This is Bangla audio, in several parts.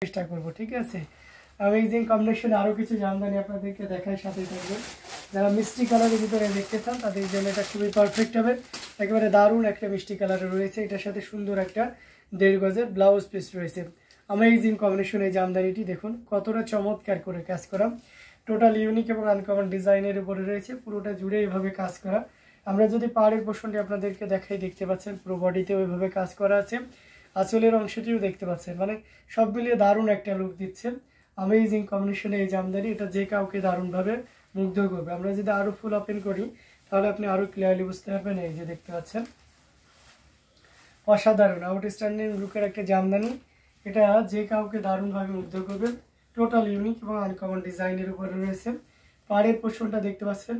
চেষ্টা করব, ঠিক আছে। অ্যামেজিং কম্বিনেশন আরও কিছু জামদানি আপনাদেরকে দেখায়, সাথেই থাকবে। যারা মিষ্টি কালারের ভিতরে দেখতে চান তাদের জন্য এটা খুবই পারফেক্ট হবে। একেবারে দারুণ একটা মিষ্টি কালারে রয়েছে, এটার সাথে সুন্দর একটা 1.5 গজের ব্লাউজ পিস রয়েছে। অ্যামেজিং কম্বিনেশন এই জামদানিটি দেখুন কতটা চমৎকার করে কাজ করা, টোটাল ইউনিক এবং আনকমন ডিজাইনের উপরে রয়েছে, পুরোটা জুড়ে এইভাবে কাজ করা। আমরা যদি পাড়ের পোর্শনটি আপনাদেরকে দেখাই, দেখতে পাচ্ছেন পুরো বডিতে ওইভাবে কাজ করা আছে, আঁচলের অংশটিও দেখতে পাচ্ছেন, মানে সব মিলিয়ে দারুণ একটা লুক দিচ্ছে। অ্যামেজিং কম্বিনেশনে এই জামদানি, এটা যে কাউকে দারুণভাবে মুগ্ধ করবে। আমরা যদি আরও ফুল ওপেন করি তাহলে আপনি আরও ক্লিয়ারলি বুঝতে পারবেন। এই যে দেখতে পাচ্ছেন অসাধারণ আউটস্ট্যান্ডিং লুকের একটা জামদানি, এটা যে কাউকে দারুণভাবে মুগ্ধ করবে। টোটাল ইউনিক এবং আনকমন ডিজাইনের উপরে রয়েছে। পাড়ের পোর্শনটা দেখতে পাচ্ছেন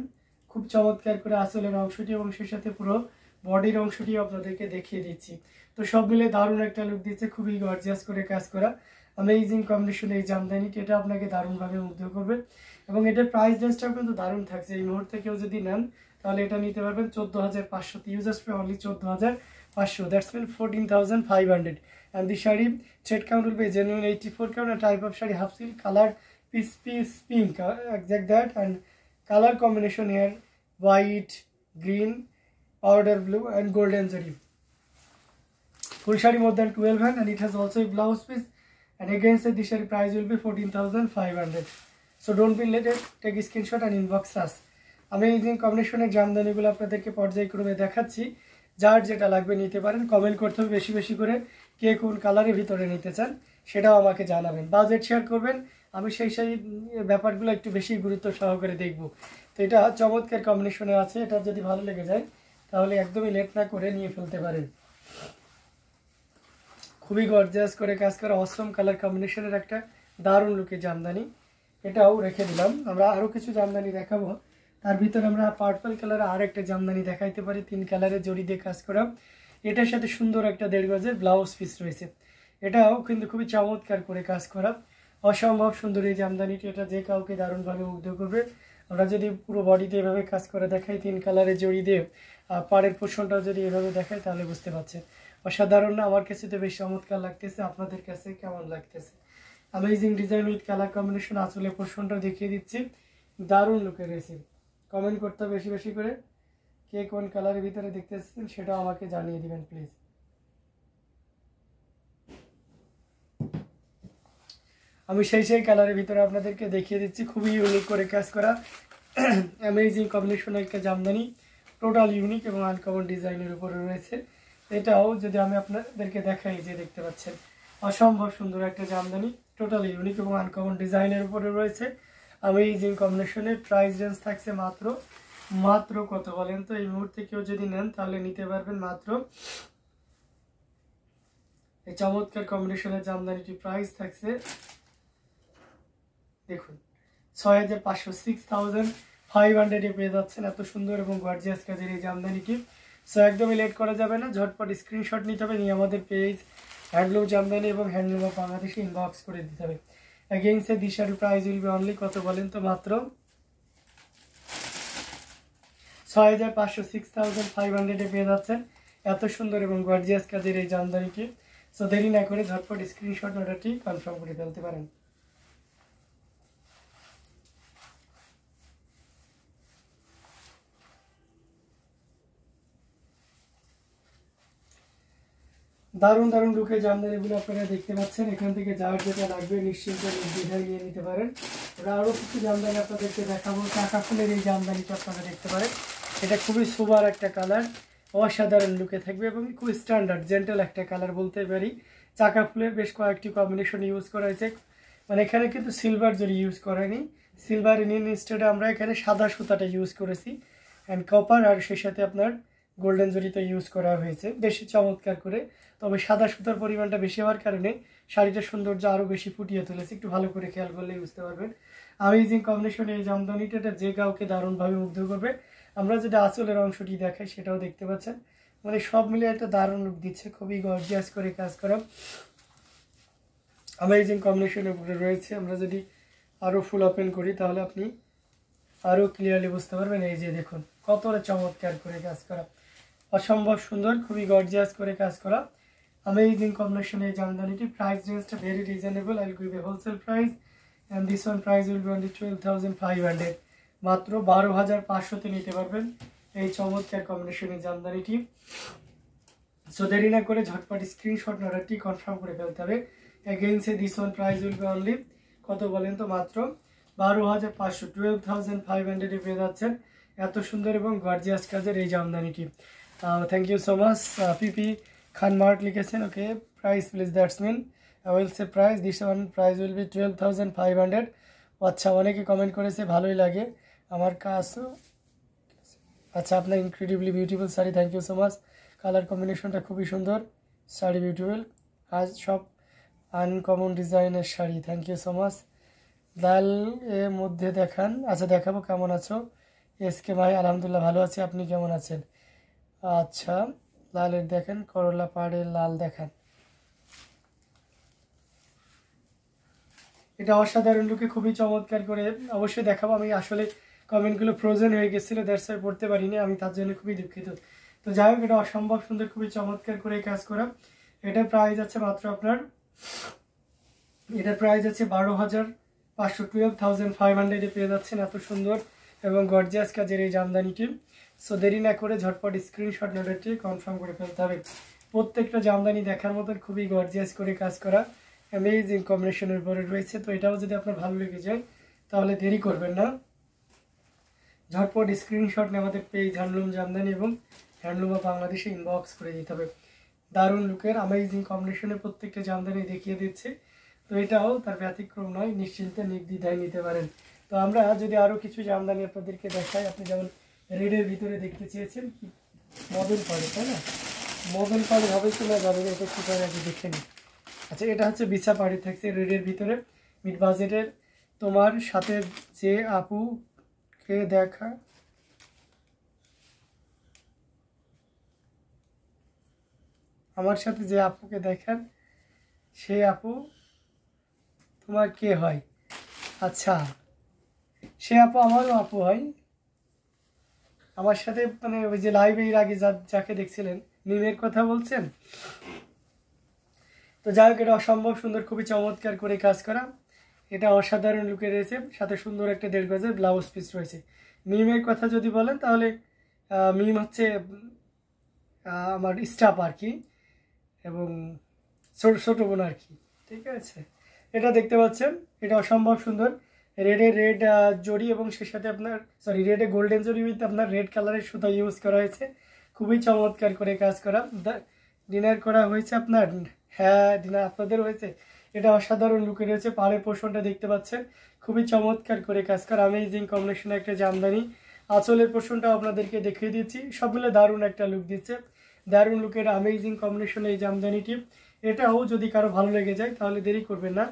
খুব চমৎকার করে আঁচলের অংশটি এবং সেই সাথে পুরো বডির অংশটিও আপনাদেরকে দেখিয়ে দিচ্ছি। তো সব মিলে দারুণ একটা লুক দিচ্ছে, খুবই গর্জিয়াস করে কাজ করা অ্যামেজিং কম্বিনেশন এই জামদানিটি, এটা আপনাকে দারুণভাবে মুগ্ধ করবে। এবং এটার প্রাইস রেঞ্জটাও কিন্তু দারুণ থাকছে। এই মুহূর্তে কেউ যদি নেন তাহলে এটা নিতে পারবেন 14,500, users pay only 14,500, that's mean 14,500। and the shari thread count will be genuine 84 count, and type of shari half silk, color piece pink, exact that, and color combination here white, green, powder blue and golden zari. Full shari more than 12 hand, and it has also a blouse piece, and again said the shari price will be 14,500. So don't be late, take a screenshot and inbox us. Amazing combination এর জামদানিগুলো আপনাদেরকে পর্যায়ক্রমে দেখাচ্ছি, যার যেটা লাগবে নিতে পারেন। কমেন্ট করতে হবে বেশি বেশি করে, কে কোন কালারের ভিতরে নিতে চান সেটাও আমাকে জানাবেন। বাজেট শেয়ার করবেন, আমি সেই ব্যাপারগুলো একটু বেশি গুরুত্ব সহকারে দেখব। তো এটা চমৎকার কম্বিনেশনে আছে, এটা যদি ভালো লেগে যায় তাহলে একদমই লেট না করে নিয়ে ফেলতে পারেন। খুবই গর্জিয়াস করে কাজ করা অসম কালার কম্বিনেশনের একটা দারুণ লুকের জামদানি, এটাও রেখে দিলাম। আমরা আরও কিছু জামদানি দেখাবো, তার ভিতরে আমরা পার্পল কালারে আর একটা জামদানি দেখাইতে পারি, 3 কালারের জড়ি দিয়ে কাজ করা। এটার সাথে সুন্দর একটা 1.5 গজের ব্লাউজ পিস রয়েছে, এটাও কিন্তু খুবই চমৎকার করে কাজ করা, অসম্ভব সুন্দর এই জামদানিটি, এটা যে কাউকে দারুণভাবে মুগ্ধ করবে। আমরা যদি পুরো বডিতে এভাবে কাজ করে দেখাই, 3 কালারের জড়ি দিয়ে পাড়ের পোর্শনটাও যদি এভাবে দেখাই তাহলে বুঝতে পারছেন অসাধারণ না? আমার কাছে তো বেশ চমৎকার লাগতেছে, আপনাদের কাছে কেমন লাগতেছে? Amazing design with colour combination, আসলে পোর্শনটাও দেখিয়ে দিচ্ছি, দারুণ লুকে রয়েছে। কমেন্ট করতে হবে বেশি বেশি করে, কে কোন কালারের ভিতরে দেখতেছেন সেটাও আমাকে জানিয়ে দিবেন প্লিজ। আমি সেই কালারের ভিতরে আপনাদেরকে দেখিয়ে দিচ্ছি, খুবই ইউনিক করে কাজ করা অ্যামেজিং কম্বিনেশনের একটা জামদানি, টোটাল ইউনিক এবং আনকমন ডিজাইনের উপরে রয়েছে। এটাও যদি আমি আপনাদেরকে দেখাই, যে দেখতে পাচ্ছেন অসম্ভব সুন্দর একটা জামদানি, টোটাল ইউনিক এবং আনকমন ডিজাইনের উপরে রয়েছে। অ্যামেজিং কম্বিনেশনের প্রাইস রেঞ্জ থাকছে মাত্র কত বলেন তো? এই মুহূর্তে কেউ যদি নেন তাহলে নিতে পারবেন মাত্র, এই চমৎকার কম্বিনেশনের জামদানিটি প্রাইস থাকছে দেখুন 6,500, 6,500 পেয়ে যাচ্ছেন এত সুন্দর এবং গর্জিয়াস কাজের এই জামদানিটি। সো একদমই লেট করা যাবে না, ঝটপট স্ক্রিনশট নিতে হবে, নিয়ে আমাদের পেজ হ্যান্ডলুম জামদানি এবং হ্যান্ডলুম অফ বাংলাদেশে ইনবক্স করে দিতে হবে। অ্যাগেইন সে দিশার প্রাইস উইল বি অনলি কত বলেন তো? মাত্র 6,500, 6,500 পেয়ে যাচ্ছেন এত সুন্দর এবং গর্জিয়াস কাজের এই জামদানিটি। সো দেরি না করে ঝটপট স্ক্রিনশট অর্ডারটি কনফার্ম করে ফেলতে পারেন। দারুণ লুকের জামদানিগুলো আপনারা দেখতে পাচ্ছেন, এখান থেকে যার যেটা লাগবে নিশ্চিন্তে নির্দ্বিধায় নিয়ে নিতে পারেন। ওরা আরও কিছু জামদানি আপনাদেরকে দেখাবো, টাকা ফুলের এই জামদানিটা আপনারা দেখতে পারেন, এটা খুবই সুপার একটা কালার, অসাধারণ লুকে থাকবে এবং খুব স্ট্যান্ডার্ড জেন্টাল একটা কালার বলতে পারি। চাকা ফুলের বেশ কয়েকটি কম্বিনেশন ইউজ করা হয়েছে, মানে এখানে কিন্তু সিলভার জরি ইউজ করেনি, সিলভার ইনস্টেডে আমরা এখানে সাদা সুতাটা ইউজ করেছি, অ্যান্ড কপার, আর সেই সাথে আপনার গোল্ডেন জরিটা ইউজ করা হয়েছে বেশি চমৎকার করে। তবে সাদা সুতার পরিমাণটা বেশি হওয়ার কারণে শাড়িটার সৌন্দর্য আরও বেশি ফুটিয়ে তুলেছে, একটু ভালো করে খেয়াল করলেই বুঝতে পারবেন। অ্যামেজিং কম্বিনেশন এই জামদানিটা, এটা যে কাউকে দারুণভাবে মুগ্ধ করবে। আমরা যেটা আঁচলের অংশটি দেখাই সেটাও দেখতে পাচ্ছেন, মানে সব মিলে একটা দারুণ লুক দিচ্ছে, খুবই গর্জিয়াস করে কাজ করা অ্যামেজিং কম্বিনেশনের উপরে রয়েছে। আমরা যদি আরও ফুল ওপেন করি তাহলে আপনি আরও ক্লিয়ারলি বুঝতে পারবেন। এই যে দেখুন কতটা চমৎকার করে কাজ করা, অসম্ভব সুন্দর, খুবই গর্জিয়াস করে কাজ করা amazing combination এই জামদানিটি প্রাইস রেঞ্জটা very reasonable I will give a wholesale price and this one price will be only 12500 মাত্র 12500 তে নিতে পারবেন এই চমৎকার কম্বিনেশনের জামদানিটি সো দেরি না করে ঝটপট স্ক্রিনশট অর্ডারটি কনফার্ম করে ফেলতে হবে अगेन से this one price will B only কত বলেন তো মাত্র 12500 12500 এ পেয়ে যাচ্ছেন এত সুন্দর এবং গর্জিয়াস কাজের এই জামদানিটি thank you so much P P Khan mart লিখেছেন okay price please that's mean I will say price this one price will be 12500 আচ্ছা অনেকে কমেন্ট করেছে ভালোই লাগে আমার কাজ আচ্ছা আপনার incredibly beautiful sari thank you so much colour কম্বিনেশনটা খুবই সুন্দর শাড়ি বিউটিফুল আজ সব আনকমন ডিজাইনের sari thank you so much লাল এর মধ্যে দেখান আচ্ছা দেখাবো কেমন আছো এসকে ভাই আলহামদুলিল্লাহ ভালো আছি আপনি কেমন আছেন আচ্ছা লালের দেখেন করলা পাড়ের লাল দেখান এটা অসাধারণ লুকে খুবই চমৎকার করে অবশ্যই দেখাবো আমি আসলে কমেন্টগুলো ফ্রোজেন হয়ে গেছিল দ্যাটস ওয়াই পড়তে পারিনি আমি তার জন্য খুবই দুঃখিত তো যাই হোক এটা অসম্ভব সুন্দর খুবই চমৎকার করে কাজ করা এটার প্রাইস আছে মাত্র আপনার এটার প্রাইস আছে 12500 এ পেয়ে যাচ্ছেন এত সুন্দর এবং গর্জিয়াস কাজের এই জামদানিটি সো দেরি না করে ঝটপট স্ক্রিনশট অর্ডারটি কনফার্ম করে ফেলতে হবে প্রত্যেকটা জামদানি দেখার মতন খুবই গর্জিয়াস করে কাজ করা অ্যামেজিং কম্বিনেশনের উপরে রয়েছে তো এটাও যদি আপনার ভালো লেগে যায় তাহলে দেরি করবেন না ঝটপট স্ক্রিনশট নিয়ে আমাদের পেজ হ্যান্ডলুম জামদানি এবং হ্যান্ডলুম অফ বাংলাদেশে ইনবক্স করে দিতে হবে দারুণ লুকের অ্যামেজিং কম্বিনেশনের প্রত্যেকটা জামদানি দেখিয়ে দিচ্ছে তো এটাও তার ব্যতিক্রম নয় নিশ্চিন্তে নির্দ্বিধায় নিতে পারেন তো আমরা যদি আরও কিছু জামদানি আপনাদেরকে দেখাই আপনি যেমন রেডের ভিতরে দেখতে চেয়েছেন কি মডেল পাড়ে তাই না মডেল পাড়ে হবে কি না যাবে এটা কী করে আগে দেখে নিই আচ্ছা এটা হচ্ছে বিছা পাড়ি থাকছে রেডের ভিতরে মিড বাজেটের তোমার সাথে যে আপুকে দেখা আমার সাথে যে আপুকে দেখান সে আপু তোমার কে হয় আচ্ছা সে আপু আমারও আপু হয় আমার সাথে মানে ওই যে লাইভে এর আগে যাকে দেখছিলেন মিমের কথা বলছেন তো যাই হোক এটা অসম্ভব সুন্দর খুবই চমৎকার করে কাজ করা এটা অসাধারণ লুকে রয়েছে সাথে সুন্দর একটা 1.5 গজের ব্লাউজ পিস রয়েছে মিমের কথা যদি বলেন তাহলে মিম হচ্ছে আমার স্টাফ আর কি এবং ছোট বোন আর কি ঠিক আছে এটা দেখতে পাচ্ছেন এটা অসম্ভব সুন্দর রেডে রেড জড়ি এবং সে সাথে আপনার সরি রেডে গোল্ডেন জড়ি উইথ আপনার রেড কালারের সুতা ইউজ করা হয়েছে খুবই চমৎকার করে কাজ করা ডিনার করা হয়েছে আপনার হ্যাঁ ডিনার আপনাদের হয়েছে এটা অসাধারণ লুকে রয়েছে পাড়ের পোর্শনটা দেখতে পাচ্ছেন খুবই চমৎকার করে কাজ করা অ্যামেজিং কম্বিনেশন একটা জামদানি আঁচলের পোর্শনটাও আপনাদেরকে দেখিয়ে দিচ্ছি সব মিলে দারুণ একটা লুক দিচ্ছে দারুণ লুকের অ্যামেজিং কম্বিনেশন এই জামদানিটি এটাও যদি কারো ভালো লেগে যায় তাহলে দেরি করবেন না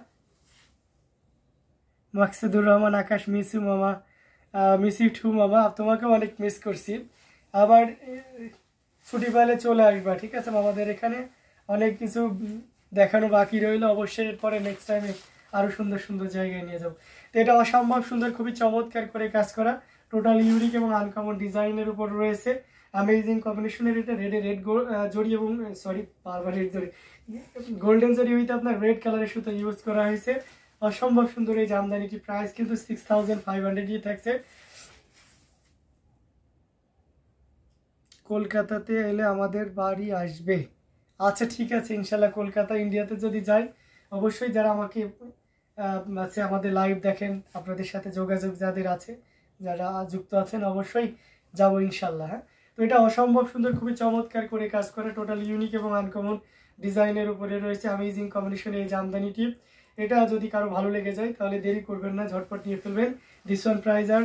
মাকসুদুর রহমান আকাশ মিস ইউ মামা মিস ইউ টু মামা তোমাকেও অনেক মিস করছি আবার ছুটি পেলে চলে আসবা ঠিক আছে মামাদের এখানে অনেক কিছু দেখানো বাকি রইলো অবশ্যই এরপরে নেক্সট টাইমে আরও সুন্দর সুন্দর জায়গায় নিয়ে যাবো তো এটা অসম্ভব সুন্দর খুবই চমৎকার করে কাজ করা টোটাল ইউনিক এবং আনকমন ডিজাইনের উপর রয়েছে অ্যামেজিং কম্বিনেশনের এটা রেডে রেড জড়ি এবং সরি বারবার red Jodi golden Jodi with আপনার রেড কালারের সুতো ইউজ করা হয়েছে অসম্ভব সুন্দর এই জামদানিটি প্রাইস কিন্তু 6500 দিয়ে থাকছে কলকাতাতে এলে আমাদের বাড়ি আসবে আচ্ছা ঠিক আছে ইনশাল্লাহ কলকাতা ইন্ডিয়াতে যদি যাই অবশ্যই যারা আমাকে আছে আমাদের লাইভ দেখেন আপনাদের সাথে যোগাযোগ যাদের আছে যারা যুক্ত আছেন অবশ্যই যাবো ইনশাল্লাহ হ্যাঁ তো এটা অসম্ভব সুন্দর খুবই চমৎকার করে কাজ করে টোটাল ইউনিক এবং আনকমন ডিজাইনের উপরে রয়েছে অ্যামেজিং কম্বিনেশন এই জামদানিটি এটা যদি কারো ভালো লেগে যায় তাহলে দেরি করবেন না ঝটপট নিয়ে ফেলবেন দিস ওয়ান প্রাইস আর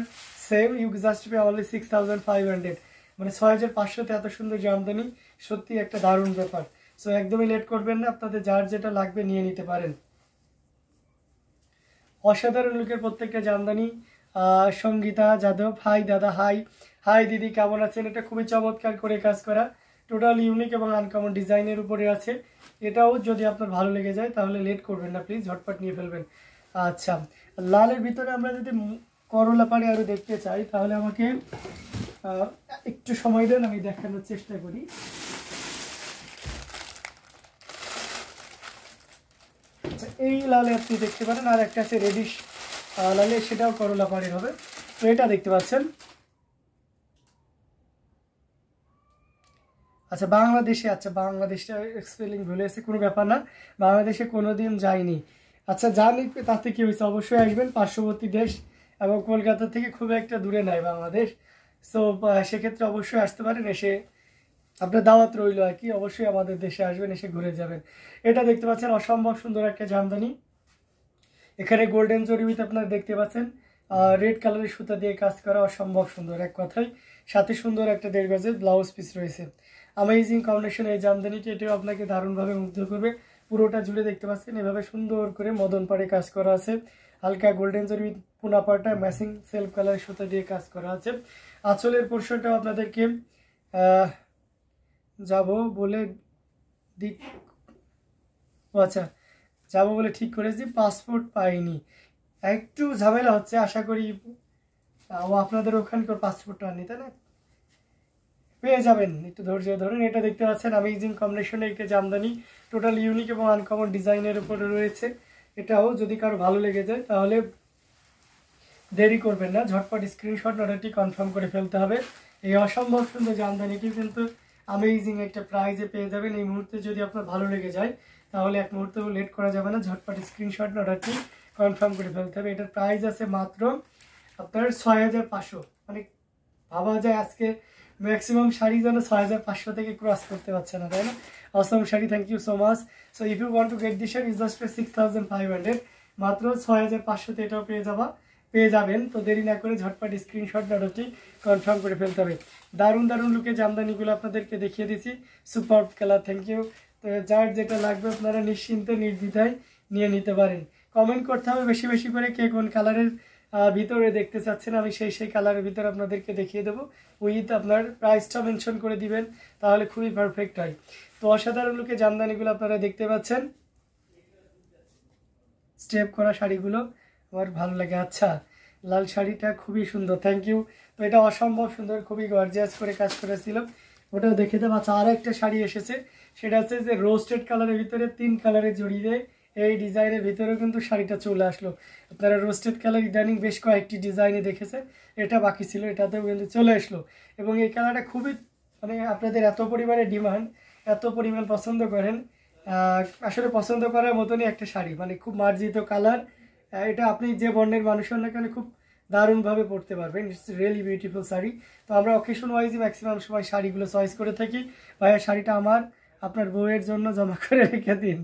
same you just pay only 6500 মানে 6500 এত সুন্দর জামদানি সত্যি একটা দারুণ ব্যাপার সো একদমই লেট করবেন না আপনাদের যার যেটা লাগবে নিয়ে নিতে পারেন অসাধারণ লুকের প্রত্যেকটা জামদানি সঙ্গীতা যাদব হাই দাদা হাই হাই দিদি কেমন আছেন এটা খুবই চমৎকার করে কাজ করা টোটাল ইউনিক এবং আনকমন ডিজাইনের উপরে আছে এটাও যদি আপনার ভালো লেগে যায় তাহলে লেট করবেন না প্লিজ ঝটপট নিয়ে ফেলবেন আচ্ছা লালের ভিতরে আমরা যদি করলা পাড়ে আরও দেখতে চাই তাহলে আমাকে একটু সময় দেন আমি দেখানোর চেষ্টা করি এই লালে আপনি দেখতে পারেন, আর একটা আছে রেডিশ লালে, সেটাও করলা পাড়ের হবে। তো এটা দেখতে পাচ্ছেন। আচ্ছা বাংলাদেশটা স্পেলিং ভুলে এসে, কোনো ব্যাপার না, বাংলাদেশে কোনোদিন যাইনি। আচ্ছা জানি, তাতে কি হয়েছে, অবশ্যই আসবেন, পার্শ্ববর্তী দেশ এবং কলকাতা থেকে খুব একটা দূরে নাই বাংলাদেশ। সো সেক্ষেত্রে অবশ্যই আসতে পারেন, এসে আপনার দাওয়াত রইল আর কি, অবশ্যই আমাদের দেশে আসবেন, এসে ঘুরে যাবেন। এটা দেখতে পাচ্ছেন অসম্ভব সুন্দর একটা জামদানি, এখানে গোল্ডেন জরিতে আপনারা দেখতে পাচ্ছেন রেড কালারের সুতা দিয়ে কাজ করা, অসম্ভব সুন্দর এক কথায়। সাথে সুন্দর একটা 1.5 গজের ব্লাউজ পিস রয়েছে। অ্যামেজিং কম্বিনেশন এই জামদানিটি, এটাও আপনাকে দারুণভাবে মুগ্ধ করবে। পুরোটা জুড়ে দেখতে পাচ্ছেন এভাবে সুন্দর করে মদন পাড়ে কাজ করা আছে, হালকা গোল্ডেন জরি পুনা পাড়টা ম্যাচিং সেলফ কালারের সুতা দিয়ে কাজ করা আছে। আঁচলের পোর্শনটাও আপনাদেরকে যাব বলে আচ্ছা যাবো বলে ঠিক করেছি, পাসপোর্ট পাইনি, একটু ঝামেলা হচ্ছে, আশা করি ও আপনাদের ওখানকার পাসপোর্টটা আনি, তাই না, পেয়ে যাবেন, একটু ধৈর্য ধরুন। এটা দেখতে পাচ্ছেন অ্যামেজিং কম্বিনেশনে একটা জামদানি, টোটাল ইউনিক এবং আনকমন ডিজাইনের উপরে রয়েছে। এটাও যদি কারো ভালো লেগে যায় তাহলে দেরি করবেন না, ঝটপট স্ক্রিনশট অর্ডারটি কনফার্ম করে ফেলতে হবে। এই অসম্ভব সুন্দর জামদানিটি কিন্তু অ্যামেজিং একটা প্রাইজে পেয়ে যাবেন এই মুহূর্তে। যদি আপনার ভালো লেগে যায় তাহলে এক মুহূর্তেও লেট করা যাবে না, ঝটপট স্ক্রিনশট অর্ডারটি কনফার্ম করে ফেলতে হবে। এটার প্রাইস আছে মাত্র আপনার 6500। মানে ভাবা যায় আজকে ম্যাক্সিমাম শাড়ি যেন 6500 থেকে ক্রস করতে পারছে না, তাই না? Assam sari, thank you so much. So if you want to get this sari is just 6500, মাত্র 6500তে এটাও পেয়ে যাবেন। তো দেরি না করে ঝটপট স্ক্রিনশট অর্ডারটি কনফার্ম করে ফেলতে হবে। দারুণ দারুণ লুকে জামদানিগুলো আপনাদেরকে দেখিয়ে দিচ্ছি, সুপার কালার, থ্যাংক ইউ। তো যার যেটা লাগবে আপনারা নিশ্চিন্তে নির্দ্বিধায় নিয়ে নিতে পারেন। কমেন্ট করতে হবে বেশি বেশি করে কে কোন কালারের ভিতরে দেখতে চাচ্ছেন, আমি সেই কালারের ভিতরে আপনাদেরকে দেখিয়ে দেবো। উইথ আপনার প্রাইসটা মেনশন করে দিবেন, তাহলে খুবই পারফেক্ট হয়। তো অসাধারণ লুকে জামদানিগুলো আপনারা দেখতে পাচ্ছেন, স্টেপ করা শাড়িগুলো আমার ভালো লাগে। আচ্ছা লাল শাড়িটা খুবই সুন্দর, থ্যাংক ইউ। তো এটা অসম্ভব সুন্দর, খুবই গর্জিয়াস করে কাজ করেছিল, ওটাও দেখে দেবো। আচ্ছা আর একটা শাড়ি এসেছে, সেটা হচ্ছে যে রোস্টেড কালারের ভিতরে 3 কালারের জড়িয়ে এই ডিজাইনের ভিতরেও কিন্তু শাড়িটা চলে আসলো। আপনারা রোস্টেড কালার ইদানিং বেশ কয়েকটি ডিজাইনে দেখেছেন, এটা বাকি ছিল, এটাতেও কিন্তু চলে আসলো। এবং এই কালারটা খুবই মানে আপনাদের এত পরিমাণে ডিমান্ড, এত পরিমাণ পছন্দ করেন, আসলে পছন্দ করার মতনই একটা শাড়ি, মানে খুব মার্জিত কালার। এটা আপনি যে বর্ণের মানুষ হন না কেন খুব দারুণভাবে পরতে পারবেন, ইটস রিয়েলি বিউটিফুল শাড়ি। তো আমরা অকেশন ওয়াইজই ম্যাক্সিমাম সময় শাড়িগুলো চয়েস করে থাকি। ভাইয়া শাড়িটা আমার আপনার বউয়ের জন্য জমা করে রেখে দিন।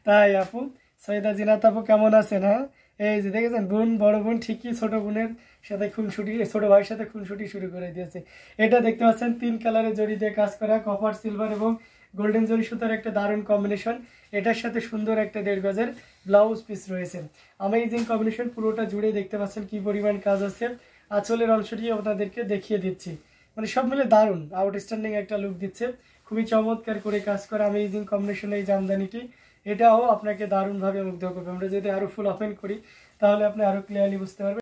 তাই আপু, সৈয়দা জিনাত আপু কেমন আছেন? হ্যাঁ এই যে দেখেছেন, বোন বড় বোন ঠিকই ছোট বোনের সাথে খুনসুটি, ছোট ভাইয়ের সাথে খুনসুটি শুরু করে দিয়েছে। এটা দেখতে পাচ্ছেন 3 কালারের জড়ি দিয়ে কাজ করা, কপার সিলভার এবং গোল্ডেন জরি সুতার একটা দারুণ কম্বিনেশন। এটার সাথে সুন্দর একটা 1.5 গজের ব্লাউজ পিস রয়েছে। অ্যামেজিং কম্বিনেশন, পুরোটা জুড়ে দেখতে পাচ্ছেন কি পরিমাণ কাজ আছে। আঁচলের অংশটি আপনাদেরকে দেখিয়ে দিচ্ছি, মানে সব মিলে দারুণ আউটস্ট্যান্ডিং একটা লুক দিচ্ছে, খুবই চমৎকার করে কাজ করা অ্যামেজিং কম্বিনেশন এই জামদানিটি। এটাও আপনাকে দারুণভাবে মুগ্ধ করবে। আমরা যদি আরও ফুল ওপেন করি তাহলে আপনি আরও ক্লিয়ারলি বুঝতে পারবেন।